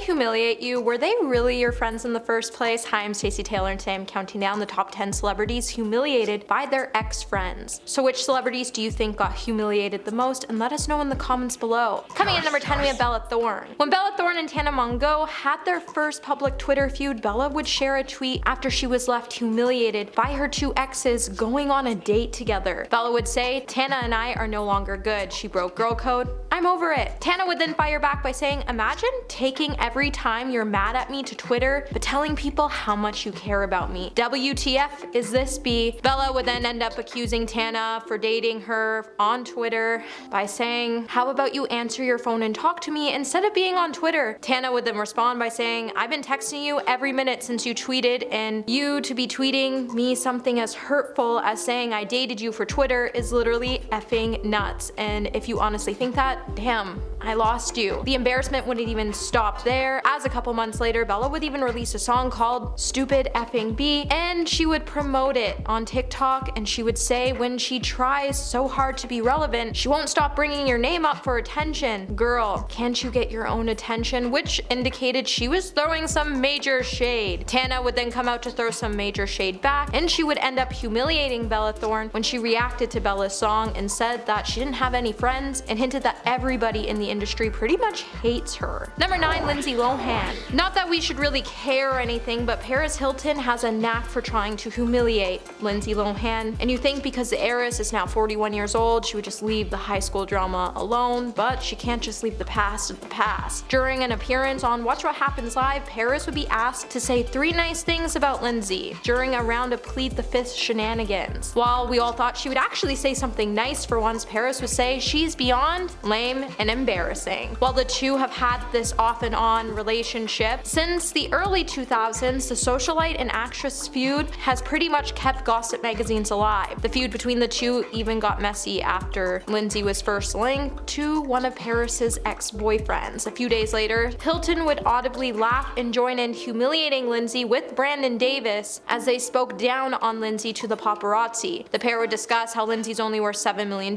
humiliate you? Were they really your friends in the first place? Hi, I'm Stacey Taylor and today I'm counting down the top 10 celebrities humiliated by their ex-friends. So which celebrities do you think got humiliated the most? And let us know in the comments below. Coming in number 10, we have Bella Thorne. When Bella Thorne and Tana Mongeau had their first public Twitter feud, Bella would share a tweet after she was left humiliated by her two exes going on a date together. Bella would say, "Tana and I are no longer good. She broke girl code. I'm over it." Tana would then fire back by saying, "Imagine taking every time you're mad at me to Twitter, but telling people how much you care about me. WTF is this B?" Bella would then end up accusing Tana for dating her on Twitter by saying, "How about you answer your phone and talk to me instead of being on Twitter?" Tana would then respond by saying, "I've been texting you every minute since you tweeted, and you to be tweeting me something as hurtful as saying I dated you for Twitter is literally effing nuts. And if you honestly think that, damn, I lost you." The embarrassment wouldn't even stop there, as a couple months later, Bella would even release a song called Stupid Effing B, and she would promote it on TikTok, and she would say when she tries so hard to be relevant, she won't stop bringing your name up for attention. Girl, can't you get your own attention? Which indicated she was throwing some major shade. Tana would then come out to throw some major shade back, and she would end up humiliating Bella Thorne when she reacted to Bella's song and said that she didn't have any friends and hinted that everybody in the industry pretty much hates her. Number 9, Lindsay Lohan. Not that we should really care or anything, but Paris Hilton has a knack for trying to humiliate Lindsay Lohan, and you think because the heiress is now 41 years old, she would just leave the high school drama alone, but she can't just leave the past at the past. During an appearance on Watch What Happens Live, Paris would be asked to say 3 nice things about Lindsay during a round of Plead the Fifth shenanigans. While we all thought she would actually say something nice for once, Paris would say she's beyond lame and embarrassing. While the two have had this off and on relationship since the early 2000s, the socialite and actress feud has pretty much kept gossip magazines alive. The feud between the two even got messy after Lindsay was first linked to one of Paris's ex-boyfriends. A few days later, Hilton would audibly laugh and join in humiliating Lindsay with Brandon Davis as they spoke down on Lindsay to the paparazzi. The pair would discuss how Lindsay's only worth $7 million,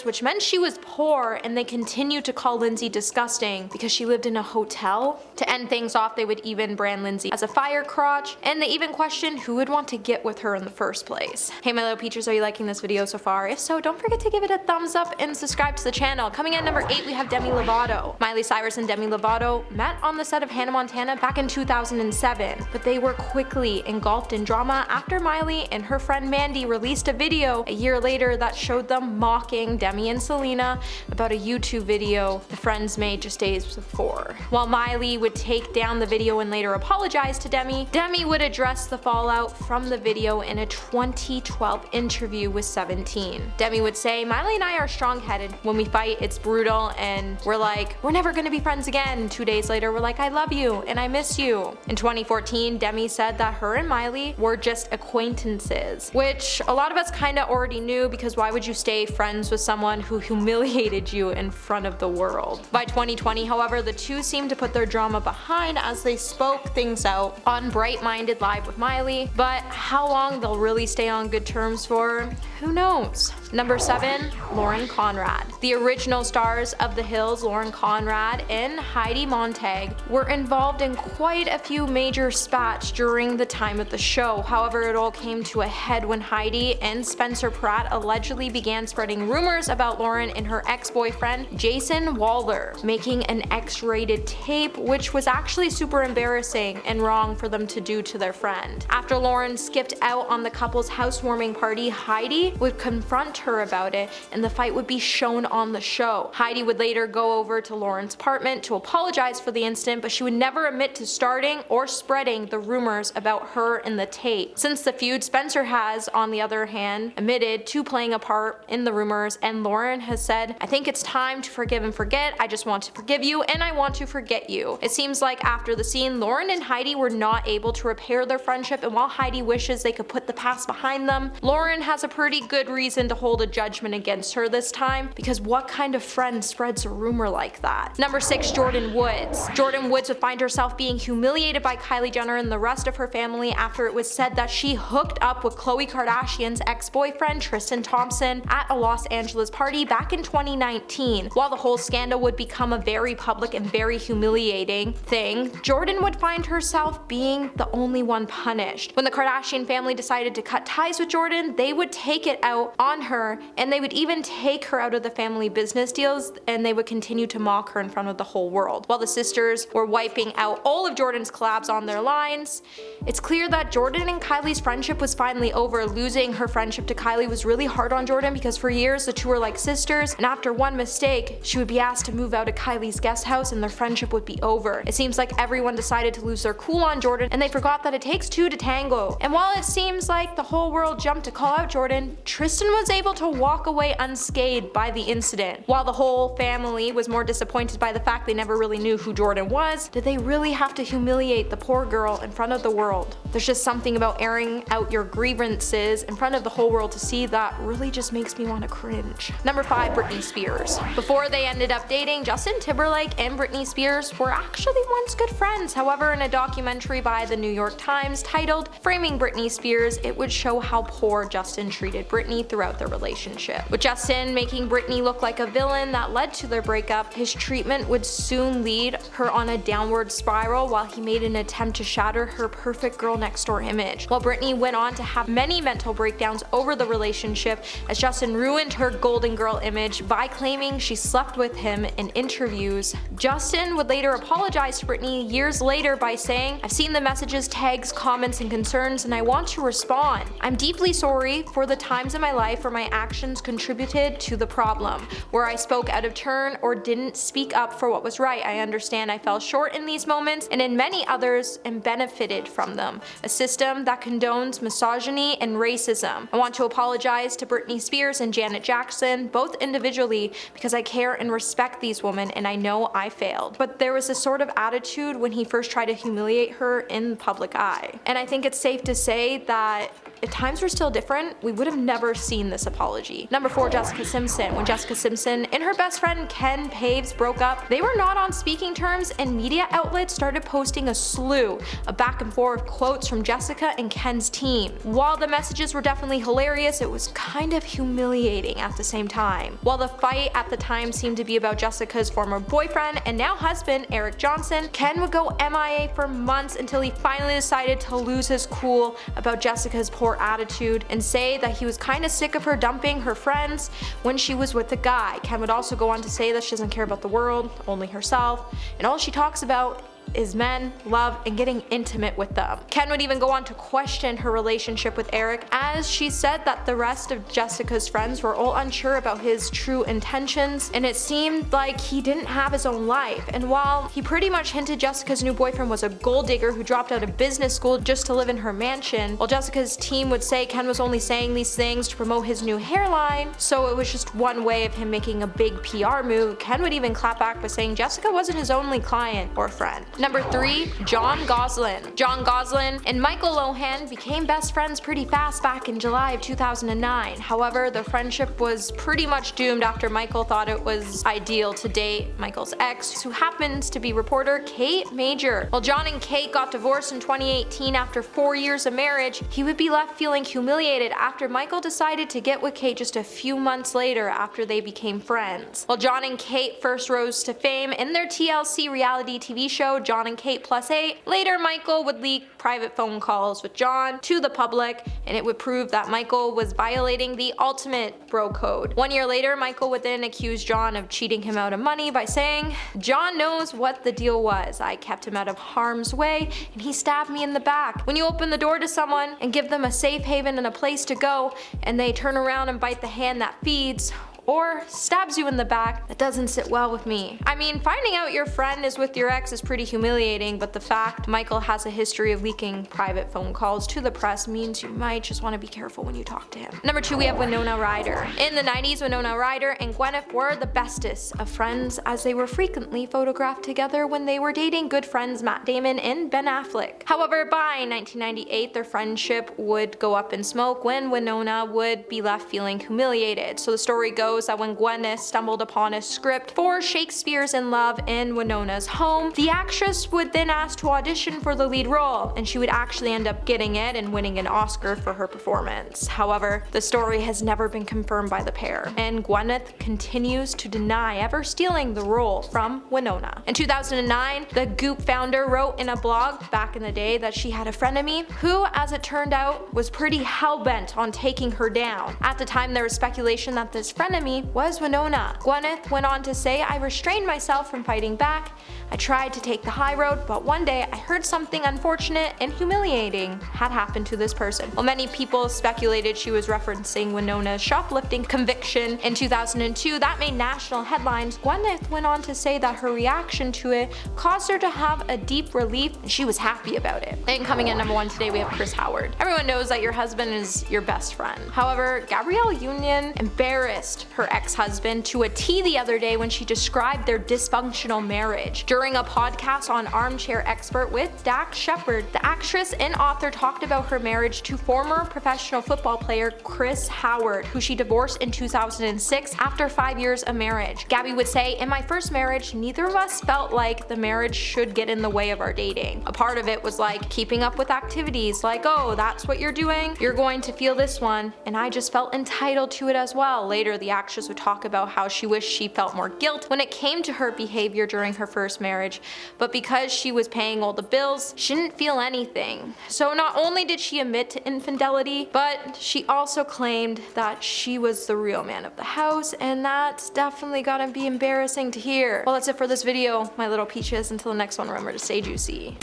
which meant she was poor, and they continued to call Lindsay disgusting because she lived in a hotel. To end things off, they would even brand Lindsay as a fire crotch, and they even questioned who would want to get with her in the first place. Hey my little peaches, are you liking this video so far? If so, don't forget to give it a thumbs up and subscribe to the channel. Coming in number 8, we have Demi Lovato. Miley Cyrus and Demi Lovato met on the set of Hannah Montana back in 2007, but they were quickly engulfed in drama after Miley and her friend Mandy released a video a year later that showed them mocking Demi and Selena about a YouTube video the friends made just days before. While Miley would take down the video and later apologize to Demi, Demi would address the fallout from the video in a 2012 interview with 17. Demi would say, "Miley and I are strong-headed. When we fight, it's brutal, and we're like, we're never gonna be friends again." 2 days later, we're like, "I love you and I miss you." In 2014, Demi said that her and Miley were just acquaintances, which a lot of us kinda already knew, because why would you stay friends with someone who humiliated you in front of the world? By 2020, however, the two seemed to put their drama behind as they spoke things out on Bright Minded Live with Miley, but how long they'll really stay on good terms for, who knows? Number 7, Lauren Conrad. The original stars of The Hills, Lauren Conrad and Heidi Montag, were involved in quite a few major spats during the time of the show. However, it all came to a head when Heidi and Spencer Pratt allegedly began spreading rumors about Lauren and her ex-boyfriend Jason Waller making an X-rated tape, which was actually super embarrassing and wrong for them to do to their friend. After Lauren skipped out on the couple's housewarming party, Heidi would confront her about it, and the fight would be shown on the show. Heidi would later go over to Lauren's apartment to apologize for the incident, but she would never admit to starting or spreading the rumors about her in the tape. Since the feud, Spencer has, on the other hand, admitted to playing a part in the rumors, and Lauren has said, "I think it's time to forgive and forget. I just want to forgive you, and I want to forget you." It seems like after the scene, Lauren and Heidi were not able to repair their friendship, and while Heidi wishes they could put the past behind them, Lauren has a pretty good reason to hold hold a judgment against her this time, because what kind of friend spreads a rumor like that? Number 6, Jordyn Woods. Jordyn Woods would find herself being humiliated by Kylie Jenner and the rest of her family after it was said that she hooked up with Khloe Kardashian's ex-boyfriend Tristan Thompson at a Los Angeles party back in 2019. While the whole scandal would become a very public and very humiliating thing, Jordyn would find herself being the only one punished. When the Kardashian family decided to cut ties with Jordyn, they would take it out on her, and they would even take her out of the family business deals, and they would continue to mock her in front of the whole world. While the sisters were wiping out all of Jordyn's collabs on their lines, it's clear that Jordyn and Kylie's friendship was finally over. Losing her friendship to Kylie was really hard on Jordyn because for years the two were like sisters, and after one mistake, she would be asked to move out of Kylie's guest house and their friendship would be over. It seems like everyone decided to lose their cool on Jordyn, and they forgot that it takes two to tango. And while it seems like the whole world jumped to call out Jordyn, Tristan was able to walk away unscathed by the incident. While the whole family was more disappointed by the fact they never really knew who Jordyn was, did they really have to humiliate the poor girl in front of the world? There's just something about airing out your grievances in front of the whole world to see that really just makes me want to cringe. Number 5, Britney Spears. Before they ended up dating, Justin Timberlake and Britney Spears were actually once good friends. However, in a documentary by the New York Times titled Framing Britney Spears, it would show how poor Justin treated Britney throughout their relationship. With Justin making Britney look like a villain that led to their breakup, his treatment would soon lead her on a downward spiral while he made an attempt to shatter her perfect girl next door image. While Britney went on to have many mental breakdowns over the relationship, as Justin ruined her golden girl image by claiming she slept with him in interviews. Justin would later apologize to Britney years later by saying, "I've seen the messages, tags, comments, and concerns, and I want to respond. I'm deeply sorry for the times in my life where my actions contributed to the problem, where I spoke out of turn or didn't speak up for what was right. I understand I fell short in these moments and in many others and benefited from them. A system that condones misogyny and racism. I want to apologize to Britney Spears and Janet Jackson, both individually, because I care and respect these women and I know I failed." But there was this sort of attitude when he first tried to humiliate her in the public eye. And I think it's safe to say that if times were still different, we would have never seen this apology. Number 4, Jessica Simpson. When Jessica Simpson and her best friend Ken Paves broke up, they were not on speaking terms, and media outlets started posting a slew of back and forth quotes from Jessica and Ken's team. While the messages were definitely hilarious, it was kind of humiliating at the same time. While the fight at the time seemed to be about Jessica's former boyfriend and now husband, Eric Johnson, Ken would go MIA for months until he finally decided to lose his cool about Jessica's poor attitude and say that he was kind of sick of her dumping her friends when she was with a guy. Ken would also go on to say that she doesn't care about the world, only herself, and all she talks about is men, love, and getting intimate with them. Ken would even go on to question her relationship with Eric, as she said that the rest of Jessica's friends were all unsure about his true intentions, and it seemed like he didn't have his own life. And while he pretty much hinted Jessica's new boyfriend was a gold digger who dropped out of business school just to live in her mansion, while Jessica's team would say Ken was only saying these things to promote his new hairline, so it was just one way of him making a big PR move, Ken would even clap back by saying Jessica wasn't his only client or friend. Number 3, Jon Gosselin. Jon Gosselin and Michael Lohan became best friends pretty fast back in July of 2009. However, the friendship was pretty much doomed after Michael thought it was ideal to date Michael's ex, who happens to be reporter Kate Major. While Jon and Kate got divorced in 2018 after 4 years of marriage, he would be left feeling humiliated after Michael decided to get with Kate just a few months later after they became friends. While Jon and Kate first rose to fame in their TLC reality TV show Jon and Kate +8, later Michael would leak private phone calls with Jon to the public, and it would prove that Michael was violating the ultimate bro code. 1 year later, Michael would then accuse Jon of cheating him out of money by saying, "Jon knows what the deal was. I kept him out of harm's way, and he stabbed me in the back." When you open the door to someone and give them a safe haven and a place to go, and they turn around and bite the hand that feeds, or stabs you in the back, that doesn't sit well with me. I mean, finding out your friend is with your ex is pretty humiliating, but the fact Michael has a history of leaking private phone calls to the press means you might just want to be careful when you talk to him. Number 2, we have Winona Ryder. In the 90s, Winona Ryder and Gwyneth were the bestest of friends, as they were frequently photographed together when they were dating good friends Matt Damon and Ben Affleck. However, by 1998, their friendship would go up in smoke when Winona would be left feeling humiliated. So the story goes that when Gwyneth stumbled upon a script for Shakespeare's in Love in Winona's home, the actress would then ask to audition for the lead role, and she would actually end up getting it and winning an Oscar for her performance. However, the story has never been confirmed by the pair, and Gwyneth continues to deny ever stealing the role from Winona. In 2009, the Goop founder wrote in a blog back in the day that she had a frenemy who, as it turned out, was pretty hell-bent on taking her down. At the time, there was speculation that this frenemy was Winona. Gwyneth went on to say, "I restrained myself from fighting back. I tried to take the high road, but one day I heard something unfortunate and humiliating had happened to this person." While many people speculated she was referencing Winona's shoplifting conviction in 2002 that made national headlines, Gwyneth went on to say that her reaction to it caused her to have a deep relief, and she was happy about it. And coming in number 1 today, we have Chris Howard. Everyone knows that your husband is your best friend. However, Gabrielle Union embarrassed her ex-husband to a T the other day when she described their dysfunctional marriage. During a podcast on Armchair Expert with Dax Shepard, the actress and author talked about her marriage to former professional football player Chris Howard, who she divorced in 2006 after 5 years of marriage. Gabby would say, "In my first marriage, neither of us felt like the marriage should get in the way of our dating. A part of it was like keeping up with activities, like, oh, that's what you're doing? You're going to feel this one, and I just felt entitled to it as well." Later, the actress would talk about how she wished she felt more guilt when it came to her behavior during her first marriage, but because she was paying all the bills, she didn't feel anything. So not only did she admit to infidelity, but she also claimed that she was the real man of the house, and that's definitely gotta be embarrassing to hear. Well, that's it for this video, my little peaches. Until the next one, remember to stay juicy.